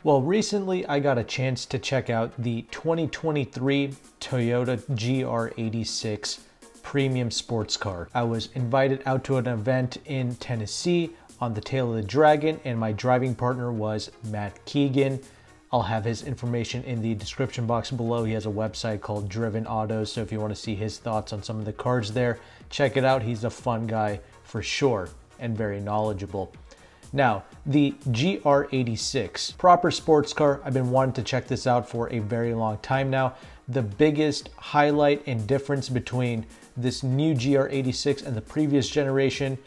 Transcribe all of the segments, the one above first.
Well, recently I got a chance to check out the 2023 Toyota GR86 premium sports car. I was invited out to an event in Tennessee on the Tail of the Dragon, and my driving partner was Matt Keegan. I'll have his information in the description box below. He has a website called Driven Autos, so if you want to see his thoughts on some of the cars there, check it out. He's a fun guy for sure and very knowledgeable. Now, the GR86, proper sports car. I've been wanting to check this out for a very long time now. The biggest highlight and difference between this new GR86 and the previous generation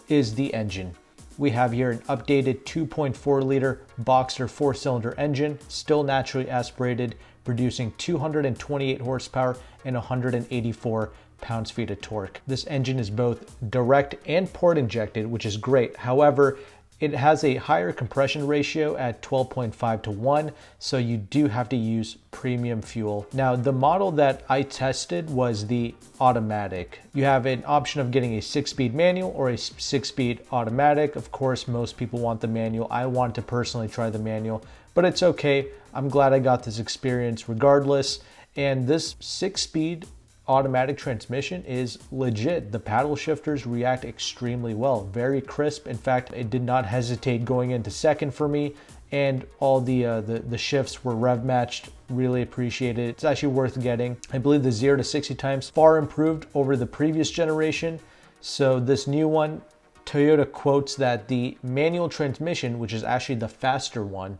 is the engine. We have here an updated 2.4 liter Boxer 4-cylinder engine, still naturally aspirated, producing 228 horsepower and 184 pounds-feet of torque. This engine is both direct and port injected, which is great. However, it has a higher compression ratio at 12.5 to 1, so you do have to use premium fuel. Now, the model that I tested was the automatic. You have an option of getting a 6-speed manual or a 6-speed automatic. Of course, most people want the manual. I want to personally try the manual, but it's okay. I'm glad I got this experience regardless. And this 6-speed automatic transmission is legit. The paddle shifters react extremely well, very crisp. In fact, it did not hesitate going into second for me, and all the shifts were rev matched. Really appreciate it. It's actually worth getting. I believe the 0 to 60 times far improved over the previous generation. So this new one, Toyota quotes that the manual transmission, which is actually the faster one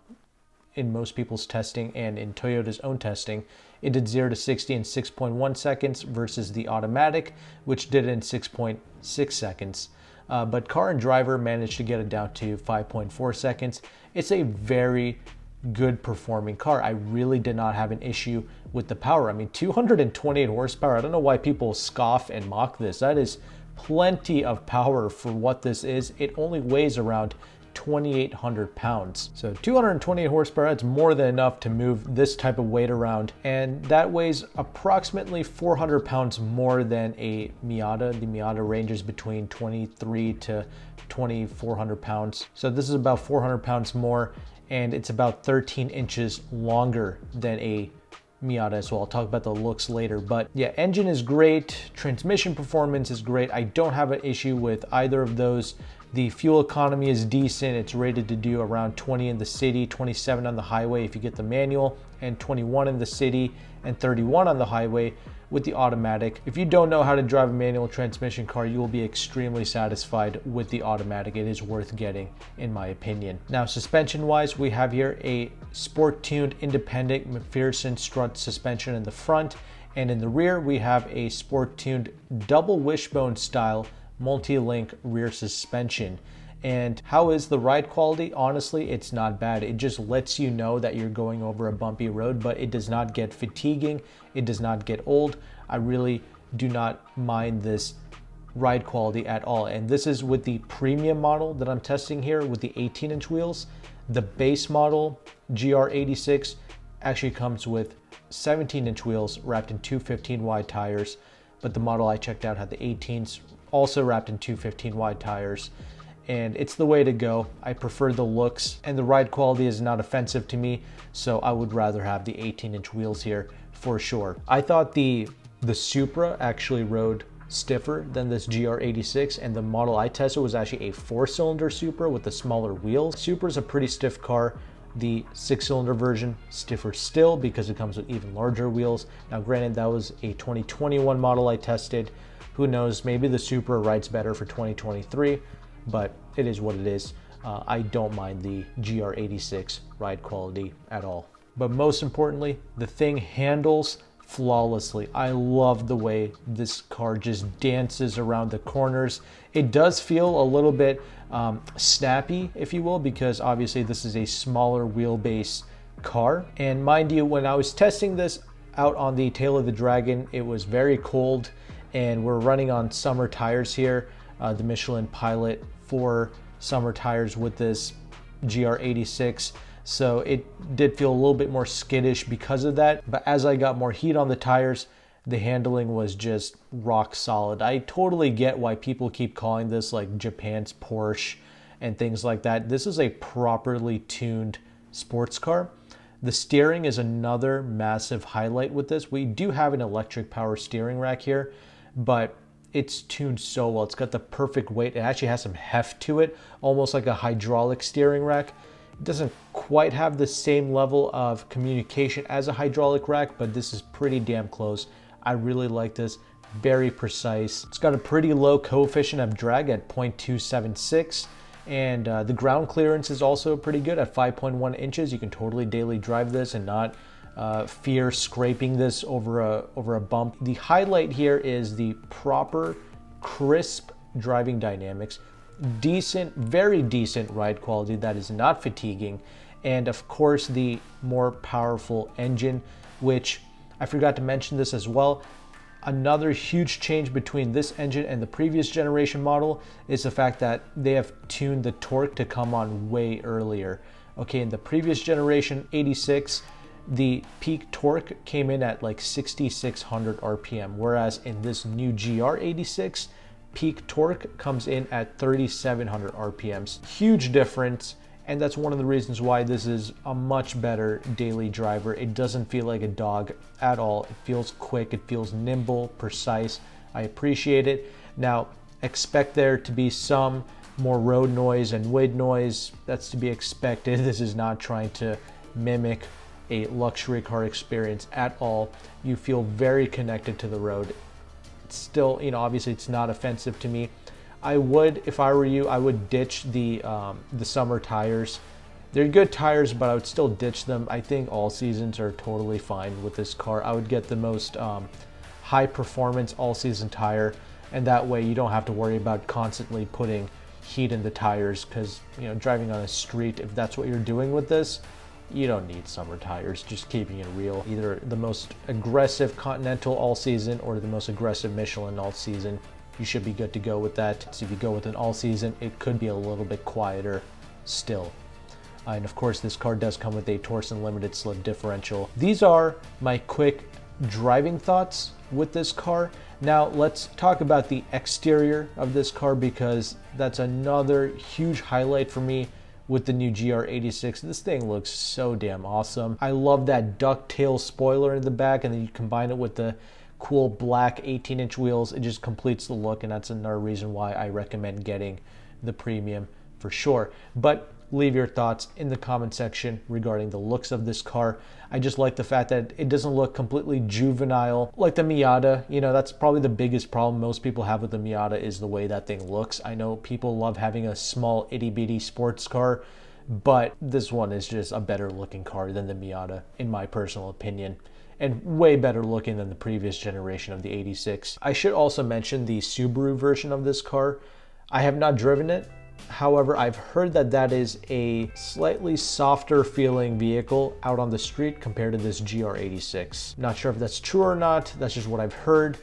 in most people's testing and in Toyota's own testing, it did 0 to 60 in 6.1 seconds versus the automatic, which did it in 6.6 seconds. But car and driver managed to get it down to 5.4 seconds. It's a very good performing car. I really did not have an issue with the power. I mean, 228 horsepower. I don't know why people scoff and mock this. That is plenty of power for what this is. It only weighs around 2,800 pounds. So 228 horsepower, that's more than enough to move this type of weight around. And that weighs approximately 400 pounds more than a Miata. The Miata ranges between 23 to 2,400 pounds. So this is about 400 pounds more, and it's about 13 inches longer than a Miata. So I'll talk about the looks later, but yeah, engine is great. Transmission performance is great. I don't have an issue with either of those. The fuel economy is decent. It's rated to do around 20 in the city, 27 on the highway if you get the manual, and 21 in the city and 31 on the highway with the automatic. If you don't know how to drive a manual transmission car, you will be extremely satisfied with the automatic. It is worth getting, in my opinion. Now, suspension wise, we have here a sport tuned independent McPherson strut suspension in the front, and in the rear we have a sport tuned double wishbone style multi-link rear suspension. And how is the ride quality? Honestly, it's not bad. It just lets you know that you're going over a bumpy road, but it does not get fatiguing. It does not get old. I really do not mind this ride quality at all. And this is with the premium model that I'm testing here with the 18-inch wheels. The base model GR86 actually comes with 17-inch wheels wrapped in two 15-wide tires, but the model I checked out had the 18s also wrapped in two 15-wide tires, and it's the way to go. I prefer the looks, and the ride quality is not offensive to me, so I would rather have the 18-inch wheels here for sure. I thought the Supra actually rode stiffer than this GR86, and the model I tested was actually a 4-cylinder Supra with the smaller wheels. Supra's a pretty stiff car. The 6-cylinder version, stiffer still because it comes with even larger wheels. Now granted, that was a 2021 model I tested. Who knows, maybe the Supra rides better for 2023, but it is what it is. I don't mind the GR86 ride quality at all. But most importantly, the thing handles flawlessly. I love the way this car just dances around the corners. It does feel a little bit snappy, if you will, because obviously this is a smaller wheelbase car. And mind you, when I was testing this out on the Tail of the Dragon, it was very cold, and we're running on summer tires here, the Michelin Pilot 4 summer tires with this GR86. So it did feel a little bit more skittish because of that. But as I got more heat on the tires, the handling was just rock solid. I totally get why people keep calling this like Japan's Porsche and things like that. This is a properly tuned sports car. The steering is another massive highlight with this. We do have an electric power steering rack here, but it's tuned so well. It's got the perfect weight. It actually has some heft to it, almost like a hydraulic steering rack. It doesn't quite have the same level of communication as a hydraulic rack, but this is pretty damn close. I really like this. Very precise. It's got a pretty low coefficient of drag at 0.276. And the ground clearance is also pretty good at 5.1 inches. You can totally daily drive this and not fear scraping this over a bump. The highlight here is the proper, crisp driving dynamics. Decent, very decent ride quality that is not fatiguing. And of course, the more powerful engine, which I forgot to mention this as well. Another huge change between this engine and the previous generation model is the fact that they have tuned the torque to come on way earlier. Okay, in the previous generation 86, the peak torque came in at like 6,600 RPM, whereas in this new GR86, peak torque comes in at 3,700 RPMs. Huge difference. And that's one of the reasons why this is a much better daily driver. It doesn't feel like a dog at all. It feels quick, it feels nimble, precise. I appreciate it. Now, expect there to be some more road noise and wind noise. That's to be expected. This is not trying to mimic a luxury car experience at all. You feel very connected to the road. It's still, obviously it's not offensive to me. I would, if I were you, I would ditch the summer tires. They're good tires, but I would still ditch them. I think all seasons are totally fine with this car. I would get the most high performance all season tire, and that way you don't have to worry about constantly putting heat in the tires, because driving on a street, if that's what you're doing with this, you don't need summer tires. Just keeping it real. Either the most aggressive Continental all season or the most aggressive Michelin all season. You should be good to go with that. So if you go with an all season, it could be a little bit quieter still. And of course, this car does come with a Torsen limited slip differential. These are my quick driving thoughts with this car. Now let's talk about the exterior of this car, because that's another huge highlight for me with the new GR86. This thing looks so damn awesome. I love that ducktail spoiler in the back, and then you combine it with the cool black 18-inch wheels. It just completes the look, and that's another reason why I recommend getting the premium for sure. But leave your thoughts in the comment section regarding the looks of this car. I just like the fact that it doesn't look completely juvenile like the Miata. That's probably the biggest problem most people have with the Miata, is the way that thing looks. I know people love having a small itty-bitty sports car, but this one is just a better looking car than the Miata, in my personal opinion, and way better looking than the previous generation of the 86. I should also mention the Subaru version of this car. I have not driven it. However, I've heard that that is a slightly softer feeling vehicle out on the street compared to this GR86. Not sure if that's true or not. That's just what I've heard,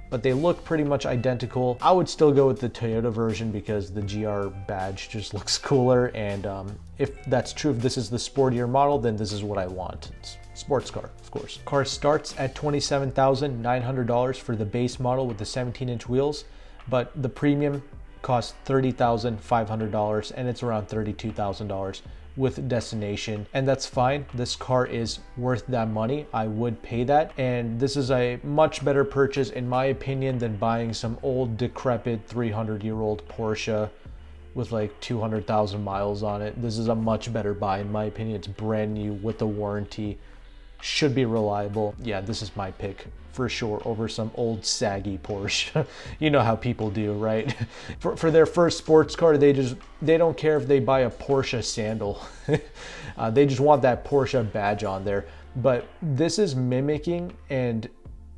but they look pretty much identical. I would still go with the Toyota version because the GR badge just looks cooler. And if that's true, if this is the sportier model, then this is what I want. It's sports car, of course. Car starts at $27,900 for the base model with the 17-inch wheels, but the premium costs $30,500, and it's around $32,000 with Destination, and that's fine. This car is worth that money. I would pay that, and this is a much better purchase in my opinion than buying some old decrepit 300-year-old Porsche with like 200,000 miles on it. This is a much better buy in my opinion. It's brand new with the warranty, should be reliable. Yeah, this is my pick for sure over some old saggy Porsche. You know how people do, right? For their first sports car, they don't care if they buy a Porsche sandal. They just want that Porsche badge on there. But this is mimicking and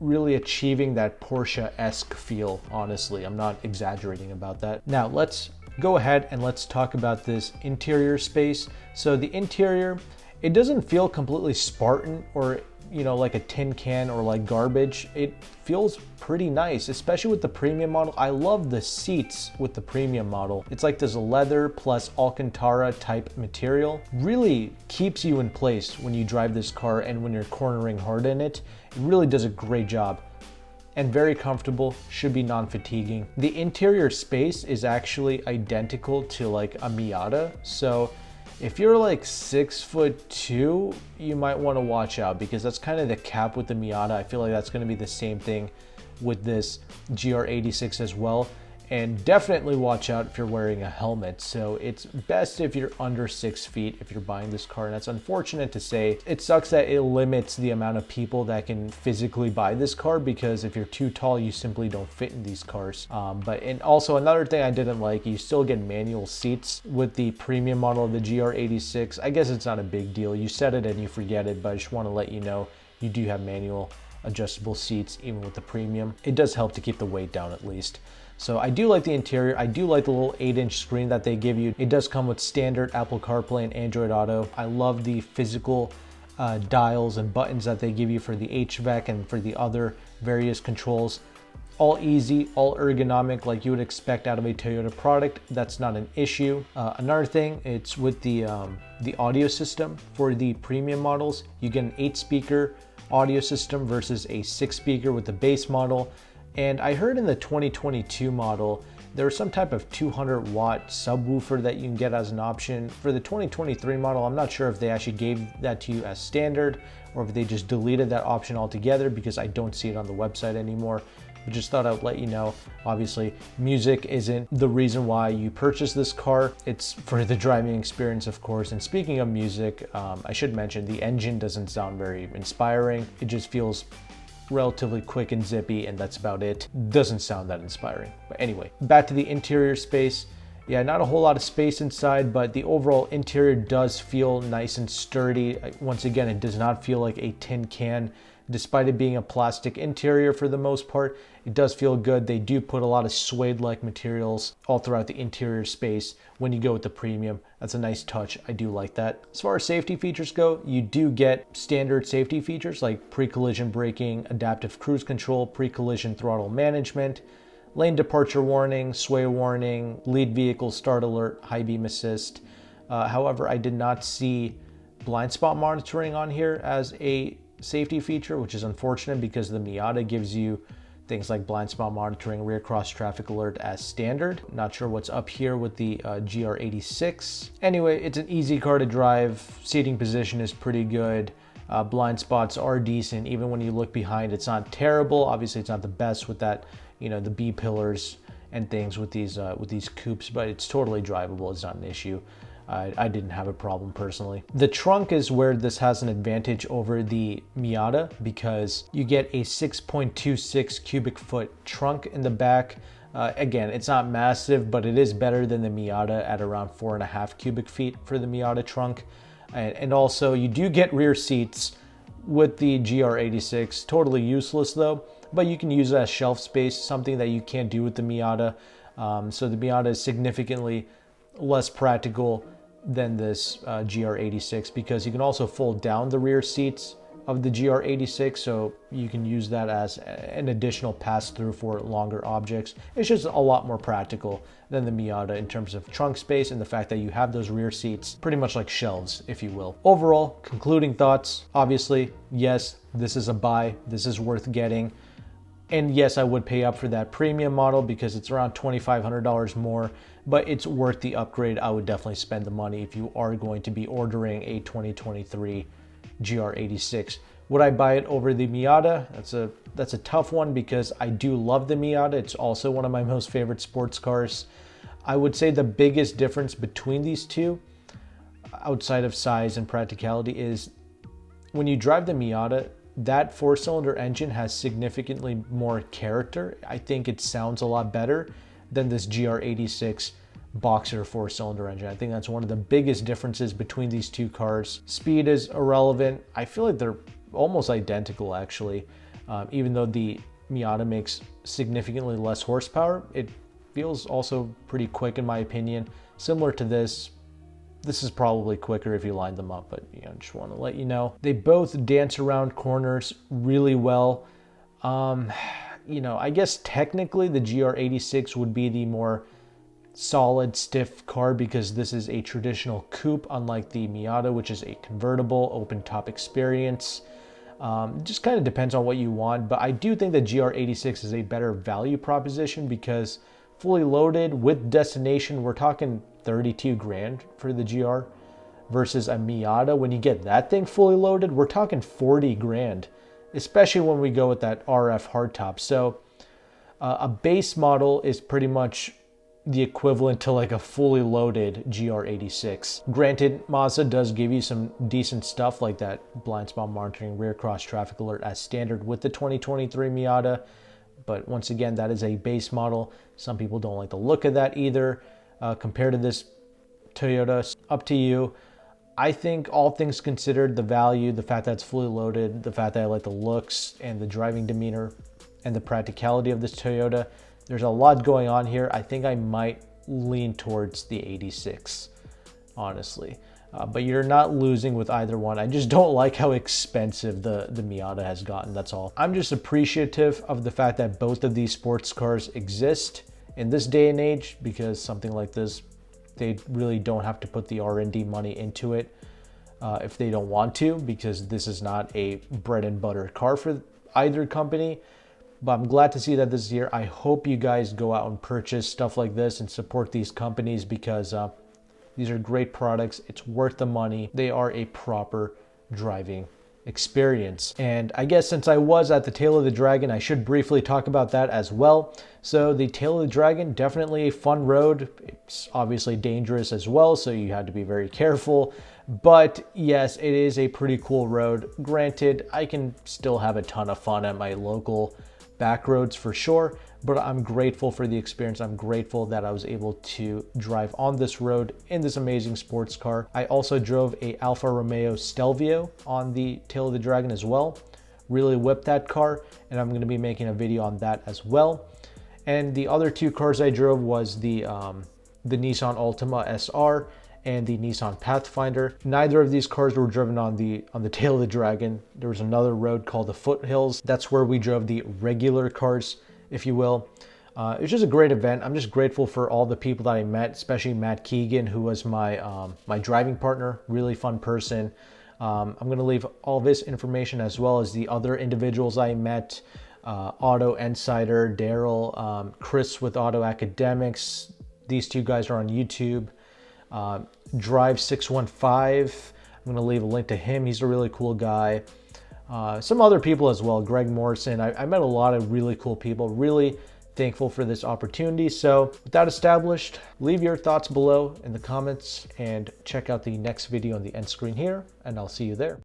really achieving that Porsche-esque feel, honestly. I'm not exaggerating about that. Now let's go ahead and let's talk about this interior space. So the interior, it doesn't feel completely Spartan or like a tin can or like garbage. It feels pretty nice, especially with the premium model. I love the seats with the premium model. It's like this leather plus Alcantara type material. Really keeps you in place when you drive this car, and when you're cornering hard in it, it really does a great job. And very comfortable, should be non-fatiguing. The interior space is actually identical to like a Miata, so If you're like 6'2", you might want to watch out, because that's kind of the cap with the Miata. I feel like that's going to be the same thing with this GR86 as well. And definitely watch out if you're wearing a helmet. So it's best if you're under 6 feet if you're buying this car. And that's unfortunate to say. It sucks that it limits the amount of people that can physically buy this car, because if you're too tall, you simply don't fit in these cars. And also another thing I didn't like, you still get manual seats with the premium model of the GR86. I guess it's not a big deal. You set it and you forget it, but I just want to let you know you do have manual adjustable seats even with the premium. It does help to keep the weight down at least. So I do like the interior. I do like the little 8-inch screen that they give you. It does come with standard Apple CarPlay and Android Auto. I love the physical dials and buttons that they give you for the HVAC and for the other various controls. All easy, all ergonomic, like you would expect out of a Toyota product. That's not an issue. Another thing, it's with the audio system. For the premium models, you get an 8-speaker audio system versus a 6-speaker with the base model. And I heard in the 2022 model, there was some type of 200-watt subwoofer that you can get as an option. For the 2023 model, I'm not sure if they actually gave that to you as standard or if they just deleted that option altogether, because I don't see it on the website anymore. But just thought I would let you know. Obviously, music isn't the reason why you purchase this car. It's for the driving experience, of course. And speaking of music, I should mention the engine doesn't sound very inspiring. It just feels relatively quick and zippy, and that's about it. Doesn't sound that inspiring. But anyway, back to the interior space. Yeah, not a whole lot of space inside, but the overall interior does feel nice and sturdy. Once again, it does not feel like a tin can. Despite it being a plastic interior for the most part, it does feel good. They do put a lot of suede-like materials all throughout the interior space when you go with the premium. That's a nice touch. I do like that. As far as safety features go, you do get standard safety features like pre-collision braking, adaptive cruise control, pre-collision throttle management, lane departure warning, sway warning, lead vehicle start alert, high beam assist. However, I did not see blind spot monitoring on here as a safety feature, which is unfortunate because the Miata gives you things like blind spot monitoring, rear cross traffic alert as standard. Not sure what's up here with the GR86. Anyway, it's an easy car to drive. Seating position is pretty good. Blind spots are decent. Even when you look behind, it's not terrible. Obviously, it's not the best with that, the B pillars and things with these coupes, but it's totally drivable. It's not an issue. I didn't have a problem personally. The trunk is where this has an advantage over the Miata, because you get a 6.26 cubic foot trunk in the back. Again, it's not massive, but it is better than the Miata at around 4.5 cubic feet for the Miata trunk. And also you do get rear seats with the GR86, totally useless though, but you can use it as shelf space, something that you can't do with the Miata. So the Miata is significantly less practical than this GR86, because you can also fold down the rear seats of the GR86, so you can use that as an additional pass-through for longer objects. It's just a lot more practical than the Miata in terms of trunk space and the fact that you have those rear seats pretty much like shelves, if you will. Overall, concluding thoughts, obviously, yes, this is a buy. This is worth getting. And yes, I would pay up for that premium model because it's around $2,500 more, but it's worth the upgrade. I would definitely spend the money if you are going to be ordering a 2023 GR86. Would I buy it over the Miata? That's a tough one because I do love the Miata. It's also one of my most favorite sports cars. I would say the biggest difference between these two, outside of size and practicality, is when you drive the Miata, that 4-cylinder engine has significantly more character. I think it sounds a lot better than this GR86 boxer 4-cylinder engine. I think that's one of the biggest differences between these two cars. Speed is irrelevant. I feel like they're almost identical actually. Even though the Miata makes significantly less horsepower, it feels also pretty quick in my opinion. Similar to this. This is probably quicker if you line them up, but just want to let you know. They both dance around corners really well. I guess technically the GR86 would be the more solid, stiff car because this is a traditional coupe, unlike the Miata, which is a convertible, open top experience. Just kind of depends on what you want, but I do think the GR86 is a better value proposition because fully loaded with destination, we're talking 32 grand for the GR. versus a Miata. When you get that thing fully loaded, we're talking 40 grand, especially when we go with that RF hardtop. So a base model is pretty much the equivalent to like a fully loaded GR86. Granted, Mazda does give you some decent stuff like that blind spot monitoring, rear cross traffic alert as standard with the 2023 Miata. But once again, that is a base model. Some people don't like the look of that either. Compared to this Toyota, up to you. I think all things considered, the value, the fact that it's fully loaded, the fact that I like the looks and the driving demeanor and the practicality of this Toyota, there's a lot going on here. I think I might lean towards the 86, honestly. But you're not losing with either one. I just don't like how expensive the Miata has gotten, that's all. I'm just appreciative of the fact that both of these sports cars exist in this day and age, because something like this, they really don't have to put the R&D money into it if they don't want to, because this is not a bread and butter car for either company. But I'm glad to see that this year. I hope you guys go out and purchase stuff like this and support these companies, because these are great products. It's worth the money. They are a proper driving experience. And I guess since I was at the Tail of the Dragon, I should briefly talk about that as well. So the Tail of the Dragon, definitely a fun road. It's obviously dangerous as well, so you had to be very careful. But yes, it is a pretty cool road. Granted, I can still have a ton of fun at my local back roads for sure, but I'm grateful for the experience. I'm grateful that I was able to drive on this road in this amazing sports car. I also drove a Alfa Romeo Stelvio on the Tail of the Dragon as well. Really whipped that car, and I'm going to be making a video on that as well. And the other two cars I drove was the Nissan Altima SR and the Nissan Pathfinder. Neither of these cars were driven on the Tail of the Dragon. There was another road called the Foothills. That's where we drove the regular cars, if you will. It was just a great event. I'm just grateful for all the people that I met, especially Matt Keegan, who was my my driving partner. Really fun person. I'm going to leave all this information as well as the other individuals I met. Auto Insider, Daryl, Chris with Auto Academics. These two guys are on YouTube. Drive 615. I'm going to leave a link to him. He's a really cool guy. Some other people as well, Greg Morrison. I met a lot of really cool people. Really thankful for this opportunity. So with that established, leave your thoughts below in the comments and check out the next video on the end screen here, and I'll see you there.